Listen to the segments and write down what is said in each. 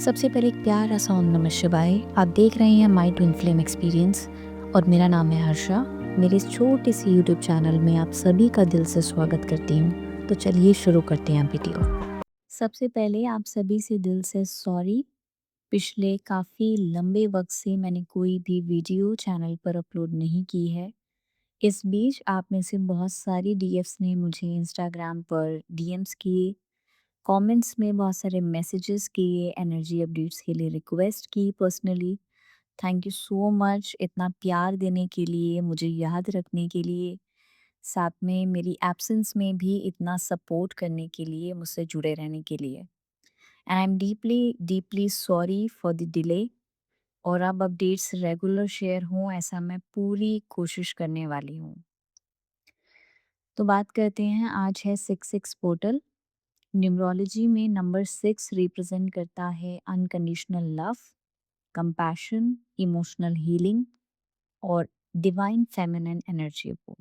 सबसे पहले एक प्यारा सा ओम नमः शिवाय। आप देख रहे हैं माय ट्विन फ्लेम एक्सपीरियंस और मेरा नाम है हर्षा। मेरे इस छोटे से यूट्यूब चैनल में आप सभी का दिल से स्वागत करती हूँ। तो चलिए शुरू करते हैं वीडियो। सबसे पहले आप सभी से दिल से सॉरी। पिछले काफ़ी लंबे वक्त से मैंने कोई भी वीडियो चैनल पर अपलोड नहीं की है। इस बीच आप में से बहुत सारी डीएफ्स ने मुझे इंस्टाग्राम पर डीएम्स किए, कमेंट्स में बहुत सारे मैसेजेस किए, एनर्जी अपडेट्स के लिए रिक्वेस्ट की personally. Thank you so much इतना प्यार देने के लिए, मुझे याद रखने के लिए, साथ में मेरी एब्सेंस में भी इतना सपोर्ट करने के लिए, मुझसे जुड़े रहने के लिए। And I am deeply deeply sorry for the delay. और अब अपडेट्स रेगुलर शेयर हों ऐसा मैं पूरी कोशिश करने वाली हूँ। तो बात करते हैं, आज है 6-6 पोर्टल। न्यूमरोलॉजी में नंबर 6 रिप्रेजेंट करता है unconditional love, compassion, emotional healing और डिवाइन फेमिनिन एनर्जी को।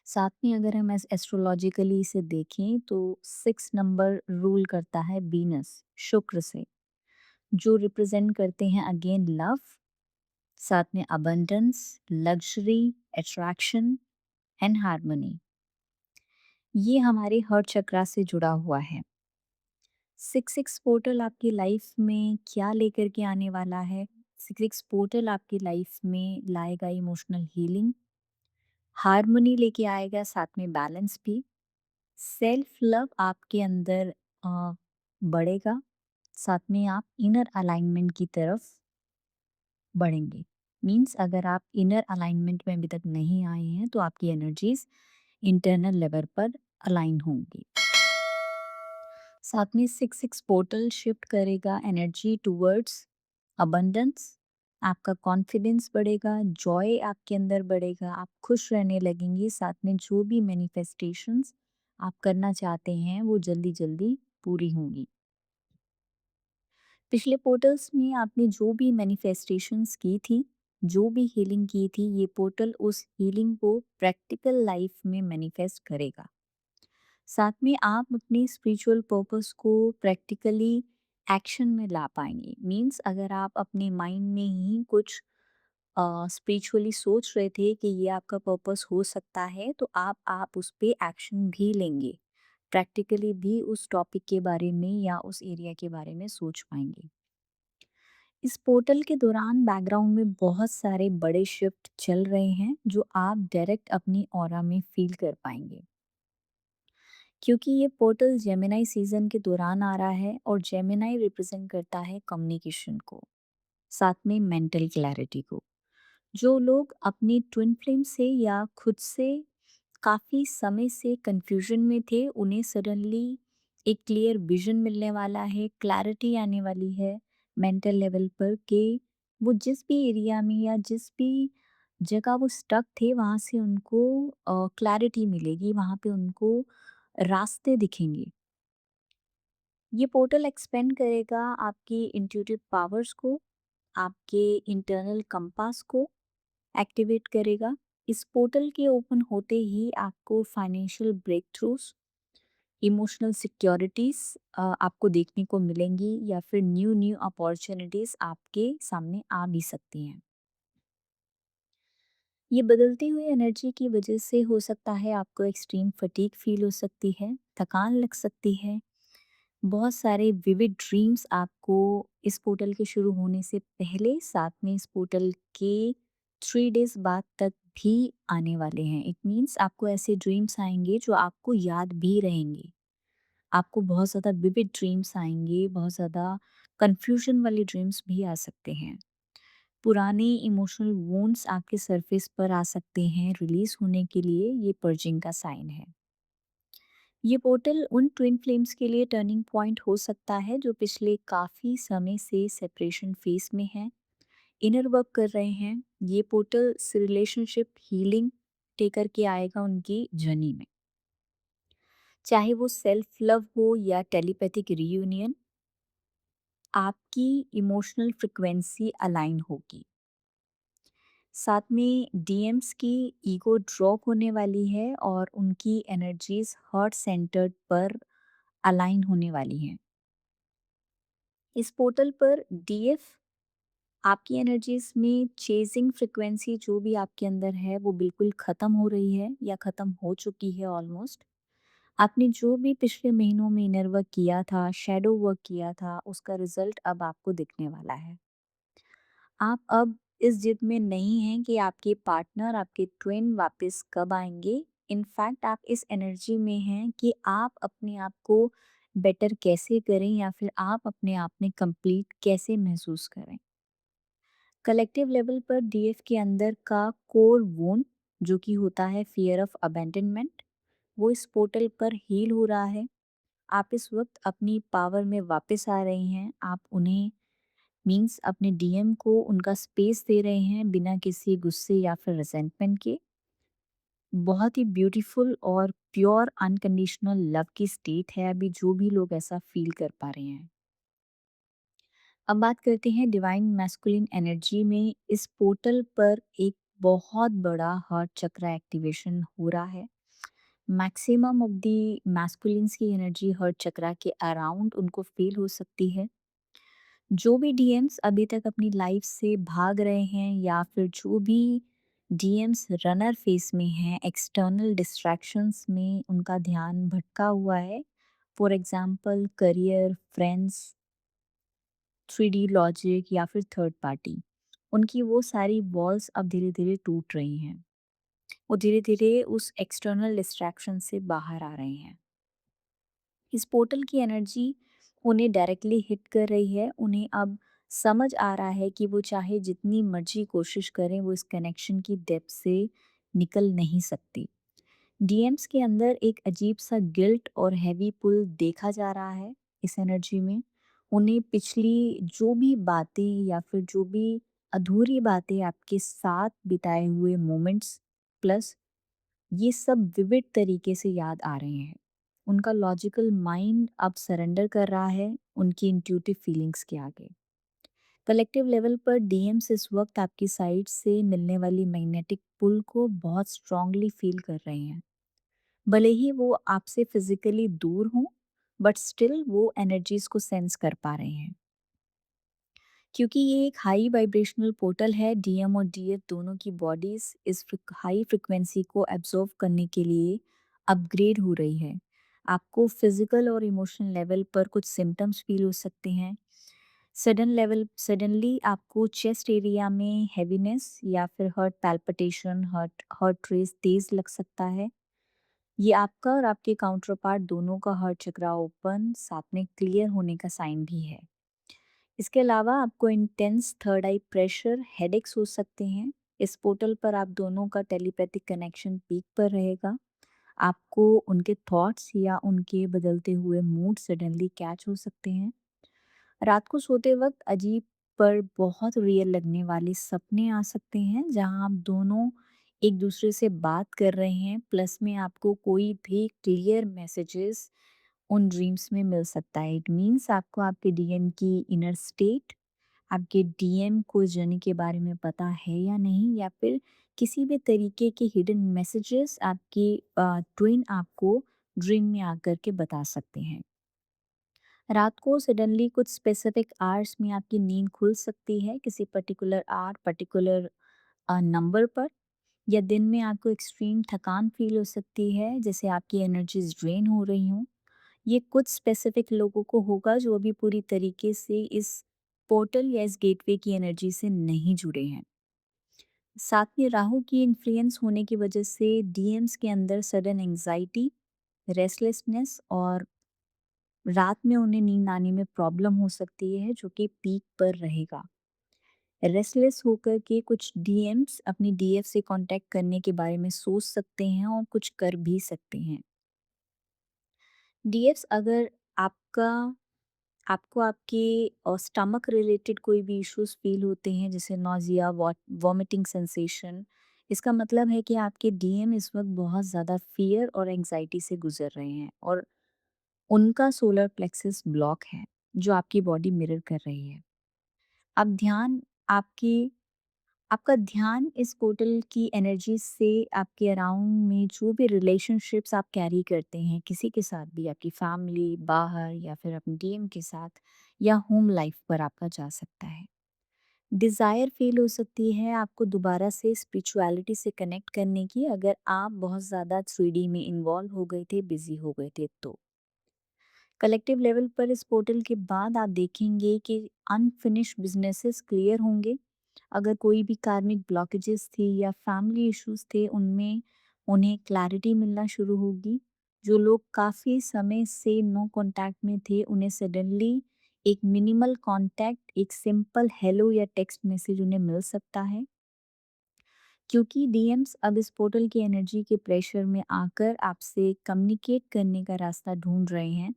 साथ में अगर हम एस्ट्रोलॉजिकली इसे देखें तो 6 नंबर रूल करता है वीनस, शुक्र से, जो रिप्रेजेंट करते हैं अगेन लव, साथ में abundance, luxury, attraction and harmony. ये हमारे हर्ट चक्रा से जुड़ा हुआ है। 6-6 पोर्टल आपकी लाइफ में क्या लेकर के आने वाला है? 6-6 पोर्टल आपकी लाइफ में लाएगा इमोशनल हीलिंग, हार्मनी लेके आएगा, साथ में बैलेंस भी। सेल्फ लव आपके अंदर अ, बढ़ेगा, साथ में आप इनर अलाइनमेंट की तरफ बढ़ेंगे। मीन्स अगर आप इनर अलाइनमेंट में अभी तक नहीं आए हैं तो आपकी एनर्जीज इंटरनल लेवल पर अलाइन होंगी। साथ में 6-6 पोर्टल शिफ्ट करेगा एनर्जी टूवर्ड्स अबंडेंस। आपका कॉन्फिडेंस बढ़ेगा, जॉय आपके अंदर बढ़ेगा, आप खुश रहने लगेंगे, साथ में जो भी मैनिफेस्टेशंस आप करना चाहते हैं वो जल्दी जल्दी पूरी होंगी। पिछले पोर्टल्स में आपने जो भी मैनिफेस्टेशंस की थी, जो भी हीलिंग की थी, ये पोर्टल उस हीलिंग को प्रैक्टिकल लाइफ में मैनिफेस्ट करेगा। साथ में आप अपने स्पिरिचुअल पर्पस को प्रैक्टिकली एक्शन में ला पाएंगे। मीन्स अगर आप अपने माइंड में ही कुछ स्पिरिचुअली सोच रहे थे कि ये आपका पर्पस हो सकता है, तो आप उस पे एक्शन भी लेंगे, प्रैक्टिकली भी उस टॉपिक के बारे में या उस एरिया के बारे में सोच पाएंगे। इस पोर्टल के दौरान बैकग्राउंड में बहुत सारे बड़े शिफ्ट चल रहे हैं जो आप डायरेक्ट अपनी ऑरा में फील कर पाएंगे, क्योंकि ये पोर्टल जेमिनाई सीजन के दौरान आ रहा है और जेमिनाई रिप्रेजेंट करता है कम्युनिकेशन को, साथ में मेंटल क्लैरिटी को। जो लोग अपनी ट्विन फ्लेम से या खुद से काफ़ी समय से कंफ्यूजन में थे, उन्हें सडनली एक क्लियर विजन मिलने वाला है, क्लैरिटी आने वाली है मेंटल लेवल पर कि वो जिस भी एरिया में या जिस भी जगह वो स्टक थे वहाँ से उनको क्लैरिटी मिलेगी, वहाँ पे उनको रास्ते दिखेंगे। ये पोर्टल एक्सपेंड करेगा आपकी इंट्यूटिव पावर्स को, आपके इंटरनल कंपास को एक्टिवेट करेगा। इस पोर्टल के ओपन होते ही आपको financial breakthroughs, emotional securities आपको देखने को मिलेंगी, या फिर न्यू न्यू अपॉर्चुनिटीज आपके सामने आ भी सकती हैं। ये बदलती हुई एनर्जी की वजह से हो सकता है आपको एक्सट्रीम फटीग फील हो सकती है, थकान लग सकती है, बहुत सारे विविड ड्रीम्स आपको इस पोर्टल के शुरू होने से पहले, साथ में इस पोर्टल के 3 डेज बाद तक भी आने वाले हैं। इट मीन्स आपको ऐसे ड्रीम्स आएंगे जो आपको याद भी रहेंगे। आपको बहुत ज़्यादा विविड ड्रीम्स आएंगे, बहुत ज़्यादा कंफ्यूजन वाले ड्रीम्स भी आ सकते हैं। पुराने इमोशनल वुंड्स आपके सरफेस पर आ सकते हैं रिलीज होने के लिए, ये पर्जिंग का साइन है। ये पोर्टल उन ट्विन फ्लेम्स के लिए टर्निंग पॉइंट हो सकता है जो पिछले काफ़ी समय से सेपरेशन फेस में हैं, इनर वर्क कर रहे हैं। ये पोर्टल रिलेशनशिप हीलिंग टेकर के आएगा उनकी जर्नी में, चाहे वो सेल्फ लव हो या टेलीपैथिक रियूनियन। आपकी इमोशनल फ्रिक्वेंसी अलाइन होगी, साथ में डीएम्स की ईगो ड्रॉप होने वाली है और उनकी एनर्जीज हार्ट सेंटर्ड पर अलाइन होने वाली हैं। इस पोर्टल पर डीएफ आपकी एनर्जीज में चेजिंग फ्रिक्वेंसी जो भी आपके अंदर है वो बिल्कुल ख़त्म हो रही है या ख़त्म हो चुकी है ऑलमोस्ट। आपने जो भी पिछले महीनों में इनर वर्क किया था, शैडो वर्क किया था, उसका रिजल्ट अब आपको दिखने वाला है। आप अब इस जिद में नहीं हैं कि आपके पार्टनर, आपके ट्विन वापस कब आएँगे। इनफैक्ट आप इस एनर्जी में हैं कि आप अपने आप को बेटर कैसे करें या फिर आप अपने आप में कंप्लीट कैसे महसूस करें। कलेक्टिव लेवल पर डीएफ के अंदर का कोर वुंड जो कि होता है फ़ियर ऑफ अबैंडनमेंट, वो इस पोर्टल पर हील हो रहा है। आप इस वक़्त अपनी पावर में वापस आ रही हैं। आप उन्हें मीन्स अपने डीएम को उनका स्पेस दे रहे हैं बिना किसी गुस्से या फिर रिज़ेंटमेंट के। बहुत ही ब्यूटीफुल और प्योर अनकंडीशनल लव की स्टेट है अभी जो भी लोग ऐसा फ़ील कर पा रहे हैं। अब बात करते हैं डिवाइन मैस्कुलिन एनर्जी में इस पोर्टल पर एक बहुत बड़ा हार्ट चक्र एक्टिवेशन हो रहा है। मैक्सिमम ऑफ दी मैस्कुलिन्स की एनर्जी हार्ट चक्रा के अराउंड उनको फील हो सकती है। जो भी डीएम्स अभी तक अपनी लाइफ से भाग रहे हैं या फिर जो भी डीएम्स रनर फेस में हैं, एक्सटर्नल डिस्ट्रैक्शंस में उनका ध्यान भटका हुआ है, for example career, friends, 3D logic या फिर थर्ड पार्टी, उनकी वो सारी वॉल्स अब धीरे धीरे टूट रही हैं। वो धीरे धीरे उस एक्सटर्नल डिस्ट्रैक्शन से बाहर आ रहे हैं। इस पोर्टल की एनर्जी उन्हें डायरेक्टली हिट कर रही है। उन्हें अब समझ आ रहा है कि वो चाहे जितनी मर्जी कोशिश करें वो इस कनेक्शन की डेप्थ से निकल नहीं सकती। डीएम्स के अंदर एक अजीब सा गिल्ट और हैवी पुल देखा जा रहा है इस एनर्जी में। उन्हें पिछली जो भी बातें या फिर जो भी अधूरी बातें आपके साथ बिताए हुए मोमेंट्स प्लस ये सब विविड तरीके से याद आ रहे हैं। उनका लॉजिकल माइंड अब सरेंडर कर रहा है उनकी इंट्यूटिव फीलिंग्स के आगे। कलेक्टिव लेवल पर डीएम्स इस वक्त आपकी साइड से मिलने वाली मैग्नेटिक पुल को बहुत स्ट्रांगली फील कर रहे हैं। भले ही वो आपसे फिजिकली दूर हों, बट स्टिल वो एनर्जीज को सेंस कर पा रहे हैं। क्योंकि ये एक हाई वाइब्रेशनल पोर्टल है, डीएम और डीएफ दोनों की बॉडीज इस हाई फ्रिक्वेंसी को एब्जॉर्व करने के लिए अपग्रेड हो रही है। आपको फिजिकल और इमोशनल लेवल पर कुछ सिम्टम्स फील हो सकते हैं। सडनली आपको चेस्ट एरिया में हैवीनेस या फिर heart palpitation, heart heart race तेज लग सकता है। ये आपका और आपके काउंटर पार्ट दोनों का हार्ट चक्रा ओपन साथ में क्लियर होने का साइन भी है। इसके अलावा आपको इंटेंस थर्ड आई प्रेशर, हेडेक्स हो सकते हैं। इस पोर्टल पर आप दोनों का टेलीपैथिक कनेक्शन पीक पर रहेगा। आपको उनके थॉट्स या उनके बदलते हुए मूड सडनली कैच हो सकते हैं। रात को सोते वक्त अजीब पर बहुत रियल लगने वाले सपने आ सकते हैं जहां आप दोनों एक दूसरे से बात कर रहे हैं, प्लस में आपको कोई भी क्लियर मैसेजेस उन ड्रीम्स में मिल सकता है। इट मीन्स आपको आपके डीएम की इनर स्टेट, आपके डीएम को जर्नी के बारे में पता है या नहीं, या फिर किसी भी तरीके के हिडन मैसेजेस आपके ट्विन आपको ड्रीम में आकर के बता सकते हैं। रात को सडनली कुछ स्पेसिफिक आवर्स में आपकी नींद खुल सकती है किसी पर्टिकुलर आवर, पर्टिकुलर नंबर पर, या दिन में आपको एक्सट्रीम थकान फील हो सकती है जैसे आपकी एनर्जीज ड्रेन हो रही हों। ये कुछ स्पेसिफिक लोगों को होगा जो अभी पूरी तरीके से इस पोर्टल या इस गेटवे की एनर्जी से नहीं जुड़े हैं। साथ में राहु की इन्फ्लुएंस होने की वजह से डीएम्स के अंदर सडन एंजाइटी, रेस्टलेसनेस और रात में उन्हें नींद आने में प्रॉब्लम हो सकती है जो कि पीक पर रहेगा। रेस्टलेस होकर के कुछ डीएम्स अपनी डीएफ से कांटेक्ट करने के बारे में सोच सकते हैं और कुछ कर भी सकते हैं। डीएफ्स अगर आपका आपको आपके स्टमक रिलेटेड कोई भी इश्यूज फील होते हैं जैसे नोजिया, वॉमिटिंग सेंसेशन, इसका मतलब है कि आपके डीएम इस वक्त बहुत ज़्यादा फियर और एंजाइटी से गुजर रहे हैं और उनका सोलर प्लेक्सस ब्लॉक है जो आपकी बॉडी मिरर कर रही है। अब ध्यान आपकी आपका ध्यान इस पोर्टल की एनर्जी से आपके अराउंड में जो भी रिलेशनशिप्स आप कैरी करते हैं, किसी के साथ भी, आपकी फैमिली, बाहर या फिर अपनी टीम के साथ या होम लाइफ पर आपका जा सकता है। डिज़ायर फ़ील हो सकती है आपको दोबारा से स्पिरिचुअलिटी से कनेक्ट करने की, अगर आप बहुत ज़्यादा 3D में इन्वॉल्व हो गए थे, बिज़ी हो गए थे तो। कलेक्टिव लेवल पर इस पोर्टल के बाद आप देखेंगे कि अनफिनिश्ड बिज़नेसेस क्लियर होंगे। अगर कोई भी कार्मिक ब्लॉकेजेस थी या फैमिली इश्यूज थे, उनमें उन्हें क्लैरिटी मिलना शुरू होगी। जो लोग काफ़ी समय से नो कांटेक्ट में थे, उन्हें सडनली एक मिनिमल कांटेक्ट, एक सिंपल हेलो या टेक्स्ट मैसेज उन्हें मिल सकता है, क्योंकि डीएम्स अब इस पोर्टल की एनर्जी के प्रेशर में आकर आपसे कम्युनिकेट करने का रास्ता ढूंढ रहे हैं।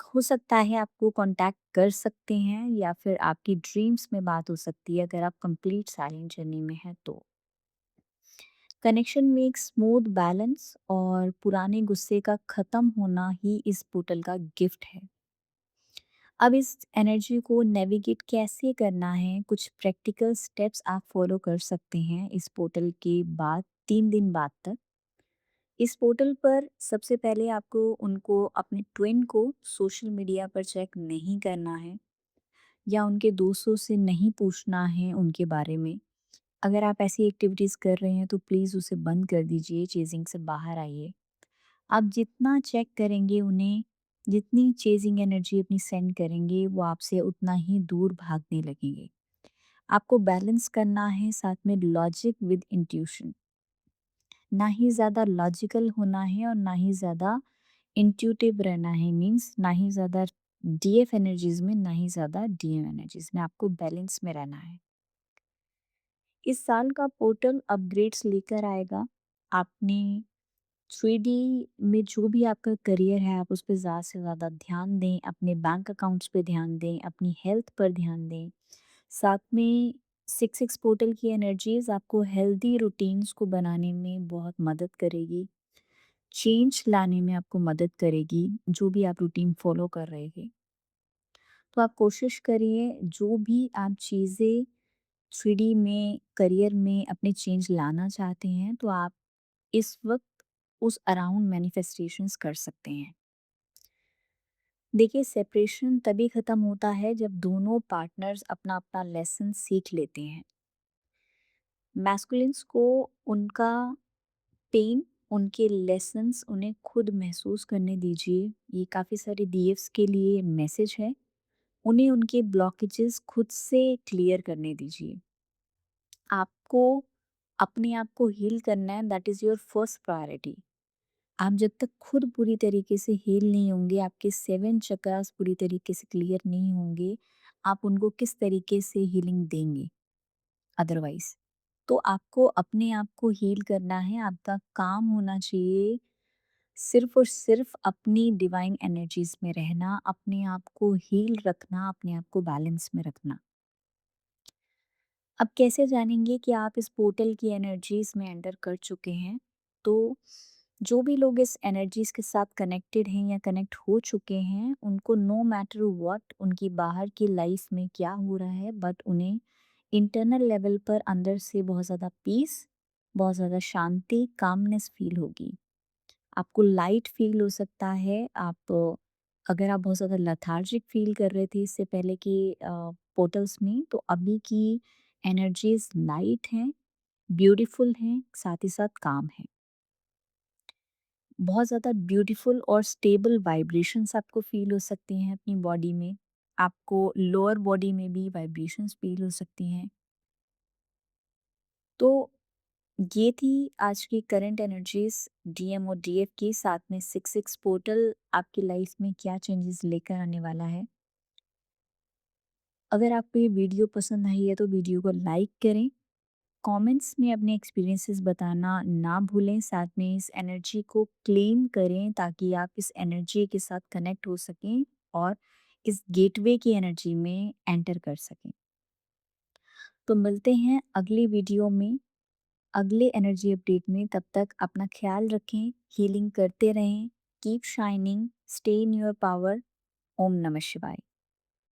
हो सकता है आपको कांटेक्ट कर सकते हैं या फिर आपकी ड्रीम्स में बात हो सकती है, अगर आप कंप्लीट साइलेंट जर्नी में हैं तो। कनेक्शन में एक स्मूथ बैलेंस और पुराने गुस्से का ख़त्म होना ही इस पोर्टल का गिफ्ट है। अब इस एनर्जी को नेविगेट कैसे करना है, कुछ प्रैक्टिकल स्टेप्स आप फॉलो कर सकते हैं इस पोर्टल के बाद 3 दिन बाद तक। इस पोर्टल पर सबसे पहले आपको उनको, अपने ट्विन को सोशल मीडिया पर चेक नहीं करना है या उनके दोस्तों से नहीं पूछना है उनके बारे में। अगर आप ऐसी एक्टिविटीज़ कर रहे हैं तो प्लीज़ उसे बंद कर दीजिए, चेज़िंग से बाहर आइए। आप जितना चेक करेंगे उन्हें, जितनी चेज़िंग एनर्जी अपनी सेंड करेंगे, वो आपसे उतना ही दूर भागने लगेंगे। आपको बैलेंस करना है साथ में लॉजिक विद इंट्यूशन। ना ही ज़्यादा लॉजिकल होना है और ना ही ज़्यादा इंट्यूटिव रहना है, मीन्स ना ही ज़्यादा डीएफ एनर्जीज़ में, ना ही ज़्यादा डीएम एनर्जीज़ में, आपको बैलेंस में रहना है। इस साल का पोर्टल अपग्रेड्स लेकर आएगा। आपने 3D में जो भी आपका करियर है, आप उस पे ज़्यादा से ज़्यादा ध्यान दें, अपने बैंक अकाउंट्स पे ध्यान दें, अपनी हेल्थ पर ध्यान दें। साथ में 6 पोर्टल की एनर्जीज़ आपको हेल्दी रूटीन्स को बनाने में बहुत मदद करेगी, चेंज लाने में आपको मदद करेगी, जो भी आप रूटीन फ़ॉलो कर रहे हैं। तो आप कोशिश करिए, जो भी आप चीज़ें 3D में, करियर में अपने चेंज लाना चाहते हैं, तो आप इस वक़्त उस अराउंड मैनिफेस्टेशंस कर सकते हैं। देखिए, सेपरेशन तभी ख़त्म होता है जब दोनों पार्टनर्स अपना-अपना लेसन सीख लेते हैं। मैस्कुलिन्स को उनका पेन, उनके लेसन्स उन्हें खुद महसूस करने दीजिए। ये काफ़ी सारे डीएफ्स के लिए मैसेज है। उन्हें उनके ब्लॉकेजेस खुद से क्लियर करने दीजिए। आपको अपने आप को हील करना है, that is your first priority. आप जब तक खुद पूरी तरीके से हील नहीं होंगे, आपके 7 चक्रास पूरी तरीके से क्लियर नहीं होंगे, आप उनको किस तरीके से हीलिंग देंगे अदरवाइज़? तो आपको अपने आप को हील करना है, आपका काम होना चाहिए सिर्फ़ और सिर्फ़ अपनी डिवाइन एनर्जीज़ में रहना, अपने आप को हील रखना, अपने आप को बैलेंस में रखना। अब कैसे जानेंगे कि आप इस पोर्टल की एनर्जीज़ में एंटर कर चुके हैं? तो जो भी लोग इस एनर्जीज़ के साथ कनेक्टेड हैं या कनेक्ट हो चुके हैं, उनको नो मैटर व्हाट उनकी बाहर की लाइफ में क्या हो रहा है, बट उन्हें इंटरनल लेवल पर अंदर से बहुत ज़्यादा पीस, बहुत ज़्यादा शांति, कामनेस फ़ील होगी। आपको लाइट फ़ील हो सकता है। अगर आप बहुत ज़्यादा लेथार्जिक फ़ील कर रहे थे इससे पहले के पोर्टल्स में, तो अभी की एनर्जीज़ लाइट हैं, ब्यूटीफुल हैं, साथ ही साथ काम हैं। बहुत ज़्यादा ब्यूटीफुल और स्टेबल वाइब्रेशंस आपको फ़ील हो सकती हैं अपनी बॉडी में। आपको लोअर बॉडी में भी वाइब्रेशंस फ़ील हो सकती हैं। तो ये थी आज की करंट एनर्जीज़ डीएम और डीएफ की, साथ में 6 पोर्टल आपकी लाइफ में क्या चेंजेस लेकर आने वाला है। अगर आपको ये वीडियो पसंद आई है तो वीडियो को लाइक करें, कमेंट्स में अपने एक्सपीरियंसेस बताना ना भूलें, साथ में इस एनर्जी को क्लेम करें ताकि आप इस एनर्जी के साथ कनेक्ट हो सकें और इस गेटवे की एनर्जी में एंटर कर सकें। तो मिलते हैं अगली वीडियो में, अगले एनर्जी अपडेट में। तब तक अपना ख्याल रखें, हीलिंग करते रहें, keep shining, stay in your power. ओम नमः शिवाय।